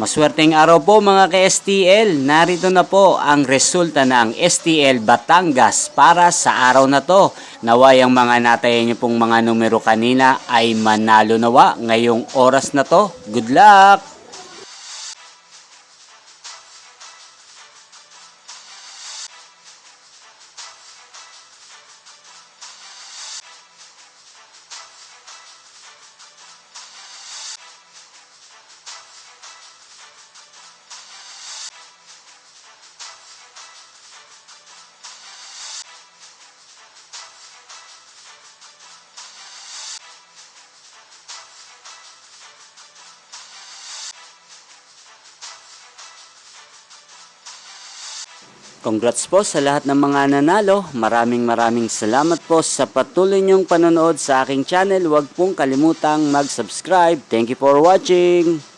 Maswerteng araw po mga ka-STL. Narito na po ang resulta ng STL Batangas para sa araw na to. Naway ang mga natayan niyo pong mga numero kanina ay manalo nawa ngayong oras na to. Good luck! Congrats po sa lahat ng mga nanalo. Maraming salamat po sa patuloy niyong panonood sa aking channel. Huwag pong kalimutang mag-subscribe. Thank you for watching.